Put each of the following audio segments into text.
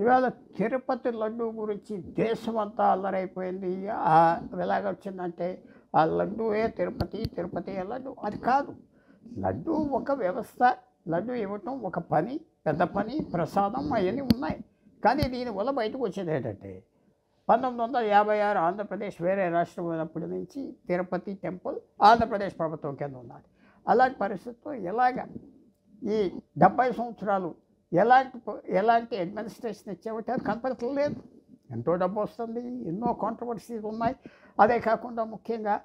ఇవాళ తిరుపతి లడ్డూ గురించి దేశమంతా అల్లరైపోయింది. ఎలాగొచ్చిందంటే ఆ లడ్డూయే తిరుపతి, తిరుపతియే లడ్డు. అది కాదు. లడ్డూ ఒక వ్యవస్థ. లడ్డూ ఇవ్వటం ఒక పని, పెద్ద పని, ప్రసాదం అవన్నీ ఉన్నాయి. కానీ దీనివల్ల బయటకు వచ్చేది ఏంటంటే 1956 ఆంధ్రప్రదేశ్ వేరే రాష్ట్రం అయినప్పటి నుంచి తిరుపతి టెంపుల్ ఆంధ్రప్రదేశ్ ప్రభుత్వం కింద ఉన్నది. అలాంటి పరిస్థితుల్లో ఈ 70 సంవత్సరాలు ఎలాంటి అడ్మినిస్ట్రేషన్ ఇచ్చామంటే అది కనపడట్లేదు. ఎంతో డబ్బు వస్తుంది, ఎన్నో కాంట్రవర్సీస్ ఉన్నాయి. అదే కాకుండా ముఖ్యంగా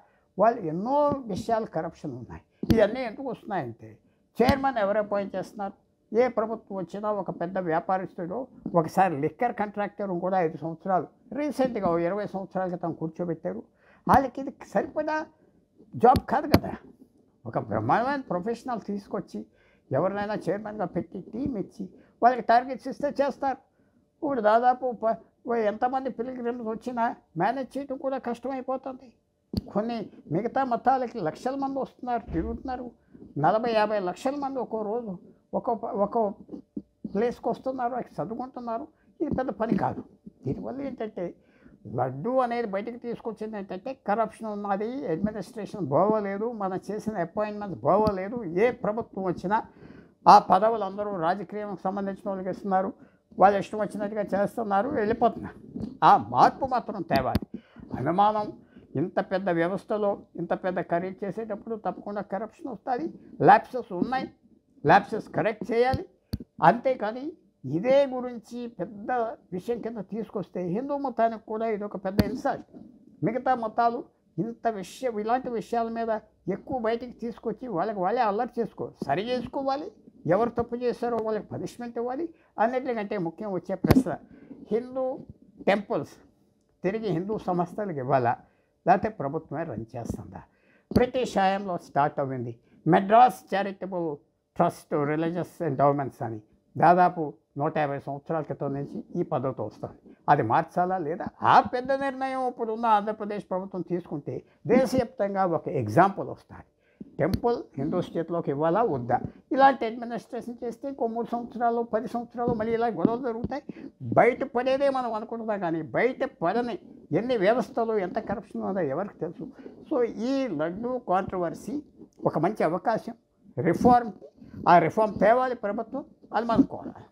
వాళ్ళు ఎన్నో విషయాలు కరప్షన్ ఉన్నాయి. ఇవన్నీ ఎందుకు వస్తున్నాయంటే చైర్మన్ ఎవరు అపాయింట్ చేస్తున్నారు? ఏ ప్రభుత్వం వచ్చినా ఒక పెద్ద వ్యాపారస్తుడు ఒకసారి లిక్కర్ కాంట్రాక్టర్ కూడా 5 సంవత్సరాలు రీసెంట్గా 20 సంవత్సరాల క్రితం కూర్చోబెట్టారు. వాళ్ళకి ఇది సరిపడా జాబ్ కాదు కదా. ఒక బ్రహ్మాండమైన ప్రొఫెషనల్ తీసుకొచ్చి ఎవరినైనా చైర్మన్గా పెట్టి టీం ఇచ్చి వాళ్ళకి టార్గెట్స్ ఇస్తే చేస్తారు. ఇప్పుడు దాదాపు ఎంతమంది పిలిగ్రిమ్స్ వచ్చినా మేనేజ్ చేయడం కూడా కష్టమైపోతుంది. కొన్ని మిగతా మతాలకి లక్షల మంది వస్తున్నారు, తిరుగుతున్నారు. 40-50 లక్షల మంది ఒక్కో రోజు ఒక్కో ప్లేస్కి వస్తున్నారు, అక్కడ చదువుకుంటున్నారు. ఇది పెద్ద పని కాదు. దీనివల్ల ఏంటంటే లడ్డు అనేది బయటకు తీసుకొచ్చింది ఏంటంటే కరప్షన్ ఉన్నది, అడ్మినిస్ట్రేషన్ బాగోలేదు, మనం చేసిన అపాయింట్మెంట్స్ బాగోలేదు. ఏ ప్రభుత్వం వచ్చినా ఆ పదవులు అందరూ రాజకీయానికి సంబంధించిన వాళ్ళకి ఇస్తున్నారు, వాళ్ళు ఇష్టం వచ్చినట్టుగా చేస్తున్నారు, వెళ్ళిపోతున్నారు. ఆ మార్పు మాత్రం తేవాలి. అనుమానం ఇంత పెద్ద వ్యవస్థలో ఇంత పెద్ద కరెక్ట్ చేసేటప్పుడు తప్పకుండా కరప్షన్ వస్తుంది. ల్యాప్సెస్ ఉన్నాయి, ల్యాప్సెస్ కరెక్ట్ చేయాలి. అంతేకాని ఇదే గురించి పెద్ద విషయం కింద తీసుకొస్తే హిందూ మతానికి కూడా ఇది ఒక పెద్ద ఇన్సల్ట్. మిగతా మతాలు ఇలాంటి విషయాల మీద ఎక్కువ బయటికి తీసుకొచ్చి వాళ్ళే అల్లరి సరి చేసుకోవాలి. ఎవరు తప్పు చేశారో వాళ్ళకి పనిష్మెంట్ ఇవ్వాలి. అన్నిటికంటే ముఖ్యం వచ్చే ప్రశ్న, హిందూ టెంపుల్స్ తిరిగి హిందూ సంస్థలకు ఇవ్వాలా, లేకపోతే ప్రభుత్వమే రన్ చేస్తుందా? బ్రిటిష్ హయాంలో స్టార్ట్ అవ్వింది Madras charitable trust religious endowments అని. దాదాపు 150 సంవత్సరాల క్రితం నుంచి ఈ పద్ధతి వస్తుంది. అది మార్చాలా లేదా? ఆ పెద్ద నిర్ణయం ఇప్పుడున్న ఆంధ్రప్రదేశ్ ప్రభుత్వం తీసుకుంటే దేశవ్యాప్తంగా ఒక ఎగ్జాంపుల్ వస్తుంది. టెంపుల్ హిందూ స్టేట్లోకి ఇవ్వాలా వద్దా? ఇలాంటి అడ్మినిస్ట్రేషన్ చేస్తే ఇంకో 3 సంవత్సరాలు 10 సంవత్సరాలు మళ్ళీ ఇలా గొడవలు జరుగుతాయి. బయట పడేదే మనం అనుకుంటున్నాం, కానీ బయట పడని ఎన్ని వ్యవస్థలు ఎంత కరప్షన్ ఉందో ఎవరికి తెలుసు. సో ఈ లడ్డూ కాంట్రవర్సీ ఒక మంచి అవకాశం రిఫార్మ్కి. ఆ రిఫార్మ్ తేవాలి ప్రభుత్వం, అది మనం కోరాలి.